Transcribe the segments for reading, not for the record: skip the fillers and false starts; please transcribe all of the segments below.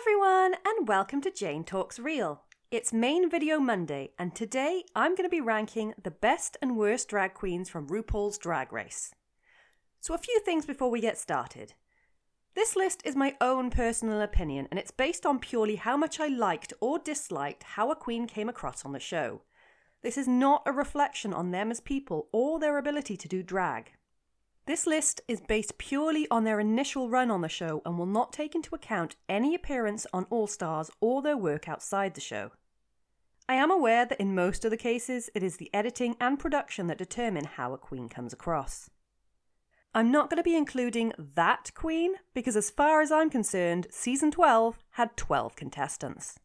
everyone, and welcome to Jane Talks Real. It's Main Video Monday, and today I'm going to be ranking the best and worst drag queens from RuPaul's Drag Race. So a few things before we get started. This list is my own personal opinion, and it's based on purely how much I liked or disliked how a queen came across on the show. This is not a reflection on them as people or their ability to do drag. This list is based purely on their initial run on the show and will not take into account any appearance on All Stars or their work outside the show. I am aware that in most of the cases, it is the editing and production that determine how a queen comes across. I'm not going to be including that queen because as far as I'm concerned, season 12 had 12 contestants.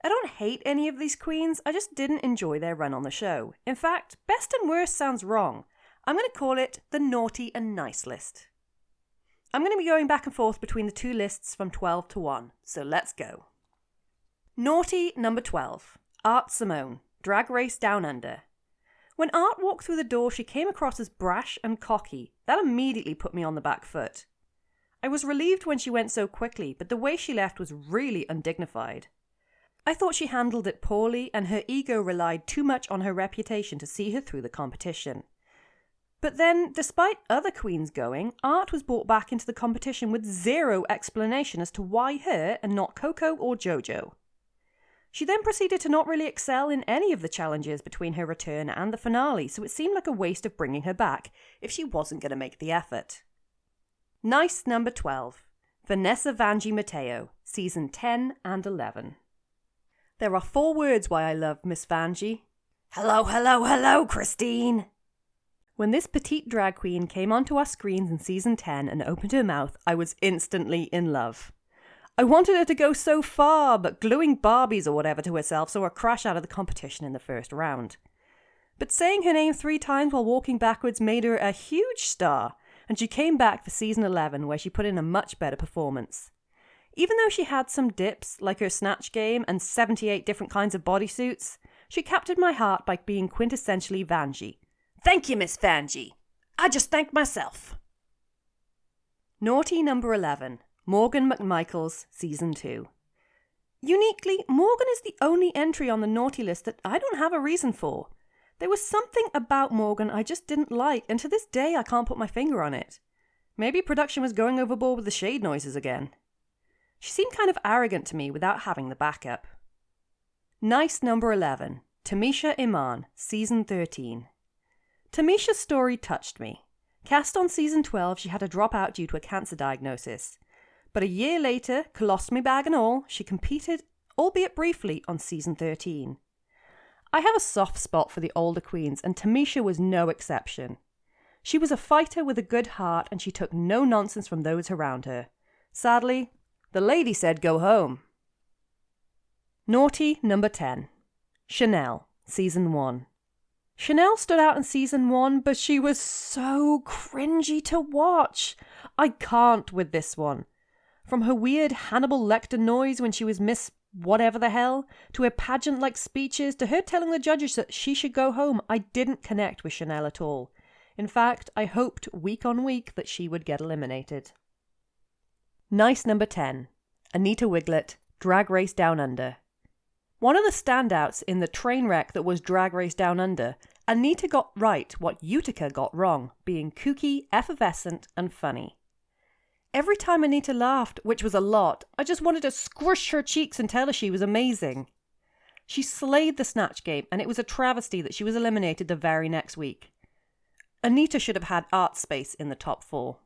I don't hate any of these queens, I just didn't enjoy their run on the show. In fact, best and worst sounds wrong. I'm going to call it the naughty and nice list. I'm going to be going back and forth between the two lists from 12 to 1, so let's go. Naughty number 12, Art Simone, Drag Race Down Under. When Art walked through the door, she came across as brash and cocky. That immediately put me on the back foot. I was relieved when she went so quickly, but the way she left was really undignified. I thought she handled it poorly, and her ego relied too much on her reputation to see her through the competition. But then, despite other queens going, Art was brought back into the competition with zero explanation as to why her and not Coco or Jojo. She then proceeded to not really excel in any of the challenges between her return and the finale, so it seemed like a waste of bringing her back if she wasn't going to make the effort. Nice number 12, Vanessa Mateo, season 10 and 11. There are 4 words why I love Miss Vanjie. Hello, hello, hello, Christine! When this petite drag queen came onto our screens in season 10 and opened her mouth, I was instantly in love. I wanted her to go so far, but gluing Barbies or whatever to herself saw her crash out of the competition in the first round. But saying her name 3 times while walking backwards made her a huge star, and she came back for season 11 where she put in a much better performance. Even though she had some dips, like her snatch game and 78 different kinds of bodysuits, she captured my heart by being quintessentially Vanjie. Thank you, Miss Vanjie. I just thank myself. Naughty number 11, Morgan McMichaels, season 2. Uniquely, Morgan is the only entry on the naughty list that I don't have a reason for. There was something about Morgan I just didn't like, and to this day I can't put my finger on it. Maybe production was going overboard with the shade noises again. She seemed kind of arrogant to me without having the backup. Nice number 11, Tamisha Iman, season 13. Tamisha's story touched me. Cast on season 12, she had to drop out due to a cancer diagnosis. But a year later, colostomy bag and all, she competed, albeit briefly, on season 13. I have a soft spot for the older queens, and Tamisha was no exception. She was a fighter with a good heart, and she took no nonsense from those around her. Sadly, the lady said go home. Naughty number 10. Chanel, season 1. Chanel stood out in season 1, but she was so cringy to watch. I can't with this one. From her weird Hannibal Lecter noise when she was Miss whatever the hell, to her pageant-like speeches, to her telling the judges that she should go home, I didn't connect with Chanel at all. In fact, I hoped week on week that she would get eliminated. Nice number 10. Anita Wiglet, Drag Race Down Under. One of the standouts in the train wreck that was Drag Race Down Under, Anita got right what Utica got wrong, being kooky, effervescent, and funny. Every time Anita laughed, which was a lot, I just wanted to squish her cheeks and tell her she was amazing. She slayed the snatch game, and it was a travesty that she was eliminated the very next week. Anita should have had art space in the top 4.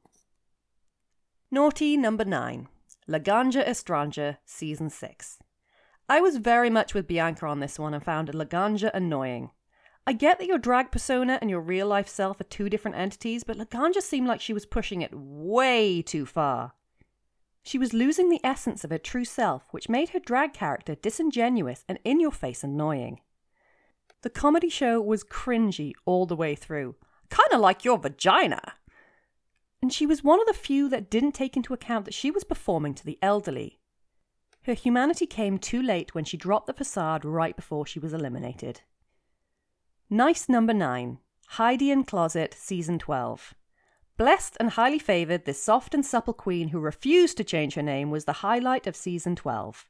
Naughty number 9. Laganja Estranger, season 6. I was very much with Bianca on this one and found Laganja annoying. I get that your drag persona and your real life self are 2 different entities, but Laganja seemed like she was pushing it way too far. She was losing the essence of her true self, which made her drag character disingenuous and in-your-face annoying. The comedy show was cringy all the way through. Kinda like your vagina. And she was one of the few that didn't take into account that she was performing to the elderly. Her humanity came too late when she dropped the facade right before she was eliminated. Nice number 9. Heidi in Closet, season 12. Blessed and highly favoured, this soft and supple queen who refused to change her name was the highlight of season 12.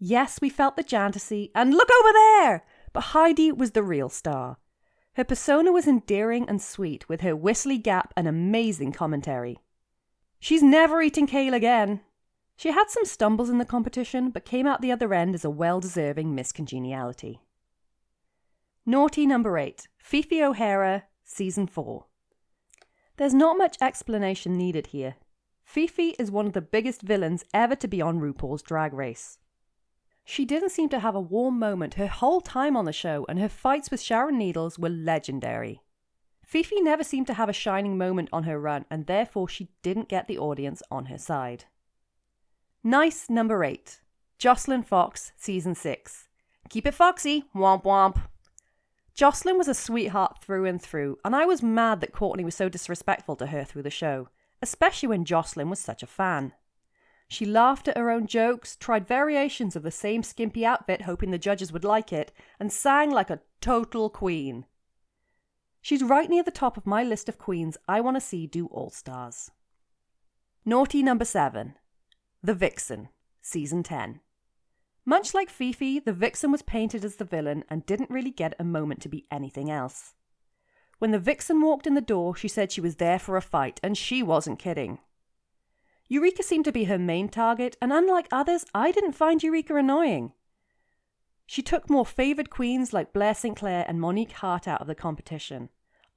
Yes, we felt the jantasy, and look over there! But Heidi was the real star. Her persona was endearing and sweet, with her whistly gap and amazing commentary. She's never eating kale again. She had some stumbles in the competition, but came out the other end as a well-deserving Miss Congeniality. Naughty number 8, Fifi O'Hara, season 4. There's not much explanation needed here. Fifi is one of the biggest villains ever to be on RuPaul's Drag Race. She didn't seem to have a warm moment her whole time on the show, and her fights with Sharon Needles were legendary. Fifi never seemed to have a shining moment on her run, and therefore she didn't get the audience on her side. Nice number 8, Jocelyn Fox, season 6. Keep it foxy, womp womp. Jocelyn was a sweetheart through and through, and I was mad that Courtney was so disrespectful to her through the show, especially when Jocelyn was such a fan. She laughed at her own jokes, tried variations of the same skimpy outfit hoping the judges would like it, and sang like a total queen. She's right near the top of my list of queens I want to see do All-Stars. Naughty number 7, The Vixen, season 10. Much like Fifi, the Vixen was painted as the villain and didn't really get a moment to be anything else. When the Vixen walked in the door, she said she was there for a fight, and she wasn't kidding. Eureka seemed to be her main target, and unlike others, I didn't find Eureka annoying. She took more favoured queens like Blair Sinclair and Monique Hart out of the competition.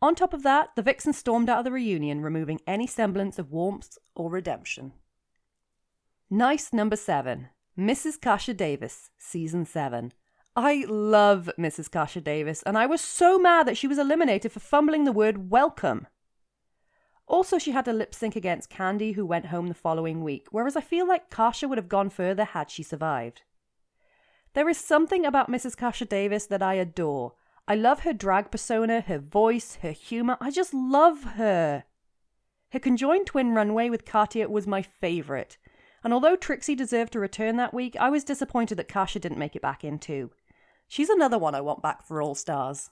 On top of that, the Vixen stormed out of the reunion, removing any semblance of warmth or redemption. Nice number 7, Mrs. Kasha Davis, season 7. I love Mrs. Kasha Davis, and I was so mad that she was eliminated for fumbling the word welcome. Also, she had to lip sync against Candy, who went home the following week, whereas I feel like Kasha would have gone further had she survived. There is something about Mrs. Kasha Davis that I adore. I love her drag persona, her voice, her humour. I just love her. Her conjoined twin runway with Katya was my favourite. And although Trixie deserved to return that week, I was disappointed that Kasha didn't make it back in too. She's another one I want back for All Stars.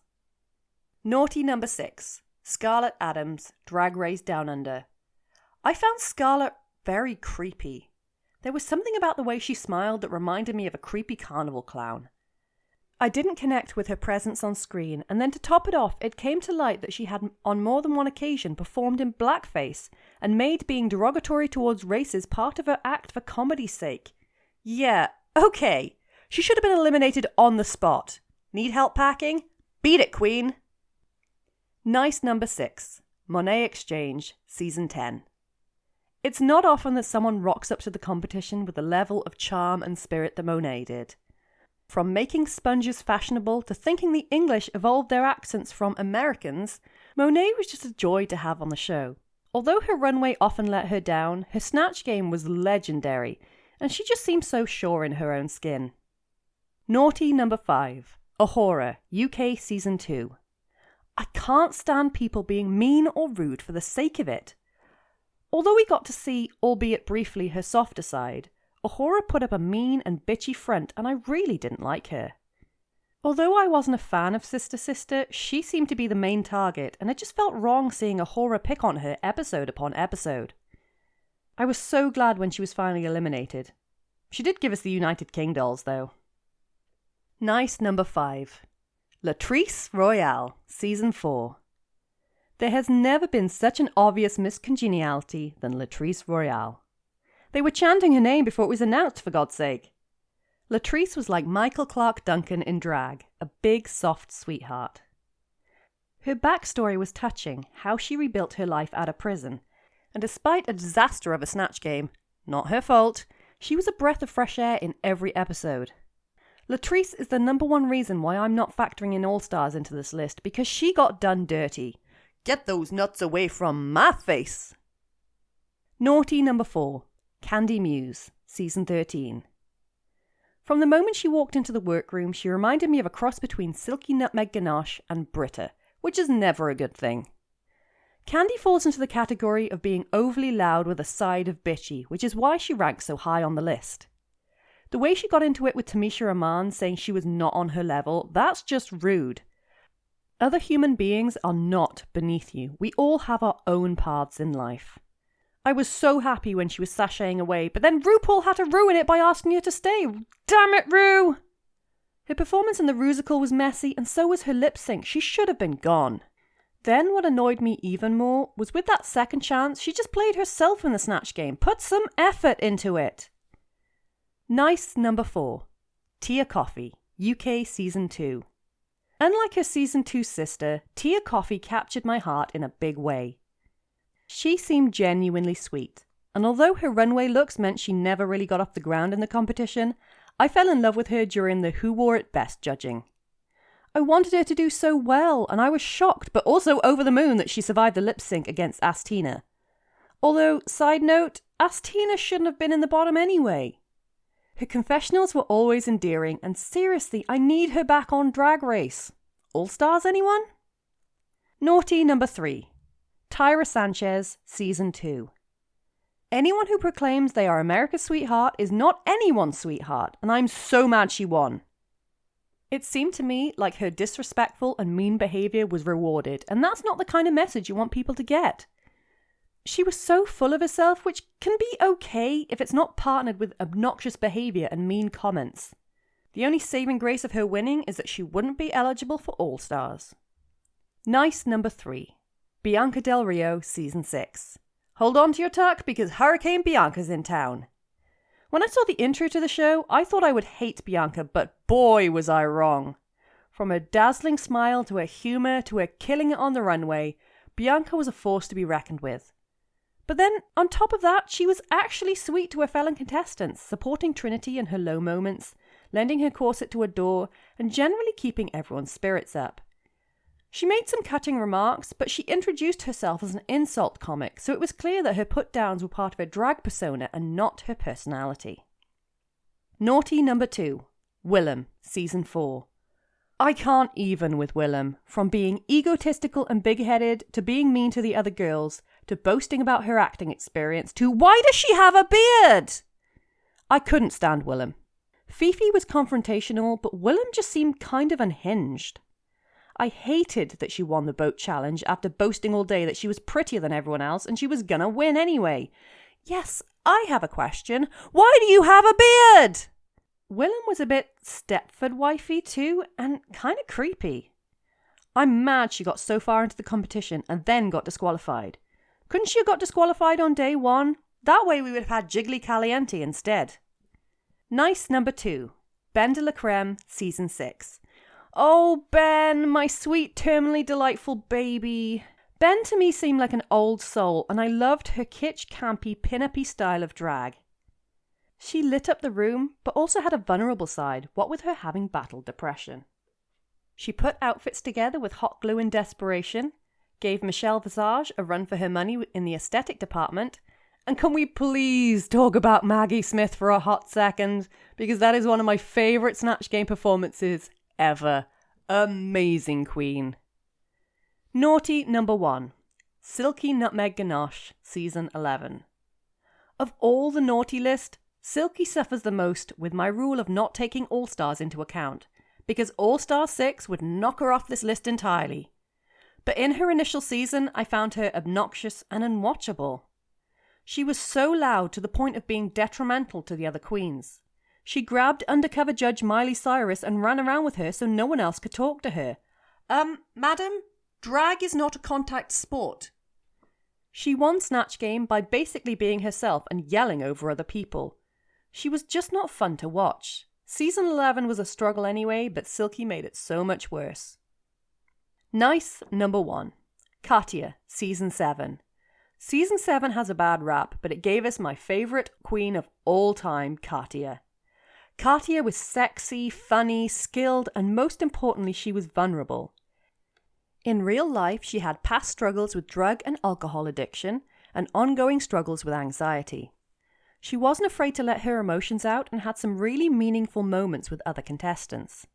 Naughty number 6, Scarlet Adams, Drag Race Down Under. I found Scarlet very creepy. There was something about the way she smiled that reminded me of a creepy carnival clown. I didn't connect with her presence on screen, and then to top it off, it came to light that she had on more than one occasion performed in blackface and made being derogatory towards races part of her act for comedy's sake. Yeah, okay. She should have been eliminated on the spot. Need help packing? Beat it, queen. Nice number 6, Monet Exchange, season 10. It's not often that someone rocks up to the competition with the level of charm and spirit that Monet did. From making sponges fashionable to thinking the English evolved their accents from Americans, Monet was just a joy to have on the show. Although her runway often let her down, her snatch game was legendary, and she just seemed so sure in her own skin. Naughty number 5, Ahora UK season 2. I can't stand people being mean or rude for the sake of it. Although we got to see, albeit briefly, her softer side, Ahora put up a mean and bitchy front, and I really didn't like her. Although I wasn't a fan of Sister Sister, she seemed to be the main target, and it just felt wrong seeing Ahora pick on her episode upon episode. I was so glad when she was finally eliminated. She did give us the United King dolls, though. Nice number 5, Latrice Royale, season 4. There has never been such an obvious miscongeniality than Latrice Royale. They were chanting her name before it was announced, for God's sake. Latrice was like Michael Clark Duncan in drag, a big, soft sweetheart. Her backstory was touching, how she rebuilt her life out of prison, and despite a disaster of a snatch game, not her fault, she was a breath of fresh air in every episode. Latrice is the number one reason why I'm not factoring in All-Stars into this list, because she got done dirty. Get those nuts away from my face! Naughty number 4, Candy Muse, season 13. From the moment she walked into the workroom, she reminded me of a cross between Silky Nutmeg Ganache and Britta, which is never a good thing. Candy falls into the category of being overly loud with a side of bitchy, which is why she ranks so high on the list. The way she got into it with Tamisha Iman saying she was not on her level, that's just rude. Other human beings are not beneath you. We all have our own paths in life. I was so happy when she was sashaying away, but then RuPaul had to ruin it by asking her to stay. Damn it, Ru! Her performance in the Rusical was messy, and so was her lip sync. She should have been gone. Then what annoyed me even more was with that second chance, she just played herself in the Snatch Game. Put some effort into it. Nice number 4. Tia Kofi, UK Season 2. Unlike her Season 2 sister, Tia Kofi captured my heart in a big way. She seemed genuinely sweet, and although her runway looks meant she never really got off the ground in the competition, I fell in love with her during the Who Wore It Best judging. I wanted her to do so well, and I was shocked but also over the moon that she survived the lip sync against Astina. Although, side note, Astina shouldn't have been in the bottom anyway. Her confessionals were always endearing, and seriously, I need her back on Drag Race. All Stars, anyone? Naughty number 3. Tyra Sanchez, Season 2. Anyone who proclaims they are America's sweetheart is not anyone's sweetheart, and I'm so mad she won. It seemed to me like her disrespectful and mean behaviour was rewarded, and that's not the kind of message you want people to get. She was so full of herself, which can be okay if it's not partnered with obnoxious behaviour and mean comments. The only saving grace of her winning is that she wouldn't be eligible for All Stars. Nice number 3. Bianca Del Rio, Season 6. Hold on to your tuck because Hurricane Bianca's in town. When I saw the intro to the show, I thought I would hate Bianca, but boy was I wrong. From her dazzling smile to her humour to her killing it on the runway, Bianca was a force to be reckoned with. But then, on top of that, she was actually sweet to her fellow contestants, supporting Trinity in her low moments, lending her corset to adore, and generally keeping everyone's spirits up. She made some cutting remarks, but she introduced herself as an insult comic, so it was clear that her put-downs were part of her drag persona and not her personality. Naughty number 2. Willem, Season 4. I can't even with Willem. From being egotistical and big-headed, to being mean to the other girls, to boasting about her acting experience, to why does she have a beard? I couldn't stand Willem. Fifi was confrontational, but Willem just seemed kind of unhinged. I hated that she won the boat challenge after boasting all day that she was prettier than everyone else and she was gonna win anyway. Yes, I have a question. Why do you have a beard? Willem was a bit Stepford wifey too, and kind of creepy. I'm mad she got so far into the competition and then got disqualified. Couldn't she have got disqualified on day 1? That way we would have had Jiggly Caliente instead. Nice number 2. Ben de la Creme, Season 6. Oh, Ben, my sweet, terminally delightful baby. Ben to me seemed like an old soul, and I loved her kitsch, campy, pin-uppy style of drag. She lit up the room, but also had a vulnerable side, what with her having battled depression. She put outfits together with hot glue and desperation, gave Michelle Visage a run for her money in the aesthetic department, and can we please talk about Maggie Smith for a hot second, because that is one of my favourite Snatch Game performances ever. Amazing queen. Naughty number 1. Silky Nutmeg Ganache, Season 11. Of all the naughty list, Silky suffers the most with my rule of not taking All Stars into account, because All Star 6 would knock her off this list entirely. But in her initial season, I found her obnoxious and unwatchable. She was so loud to the point of being detrimental to the other queens. She grabbed undercover judge Miley Cyrus and ran around with her so no one else could talk to her. Madam, drag is not a contact sport. She won Snatch Game by basically being herself and yelling over other people. She was just not fun to watch. Season 11 was a struggle anyway, but Silky made it so much worse. Nice number 1. Katya, Season 7. Season 7 has a bad rap, but it gave us my favourite queen of all time, Katya. Katya was sexy, funny, skilled, and most importantly, she was vulnerable. In real life, she had past struggles with drug and alcohol addiction and ongoing struggles with anxiety. She wasn't afraid to let her emotions out and had some really meaningful moments with other contestants.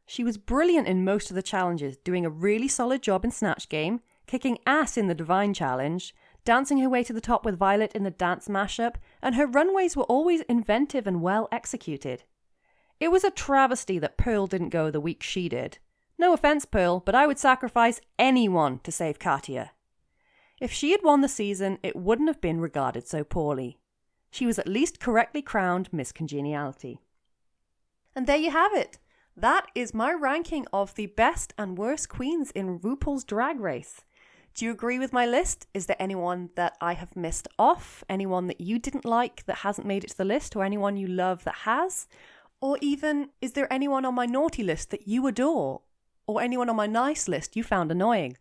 She was brilliant in most of the challenges, doing a really solid job in Snatch Game, kicking ass in the Divine Challenge, dancing her way to the top with Violet in the dance mashup, and her runways were always inventive and well executed. It was a travesty that Pearl didn't go the week she did, No offence, Pearl, but I would sacrifice anyone to save Katya. If she had won the season, it wouldn't have been regarded so poorly. She was at least correctly crowned Miss Congeniality. And there you have it. That is my ranking of the best and worst queens in RuPaul's Drag Race. Do you agree with my list? Is there anyone that I have missed off? Anyone that you didn't like that hasn't made it to the list? Or anyone you love that has? Or even, is there anyone on my naughty list that you adore? Or anyone on my nice list you found annoying?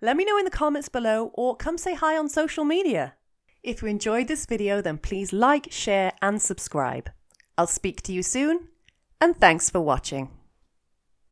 Let me know in the comments below, or come say hi on social media. If you enjoyed this video, then please like, share and subscribe. I'll speak to you soon, and thanks for watching.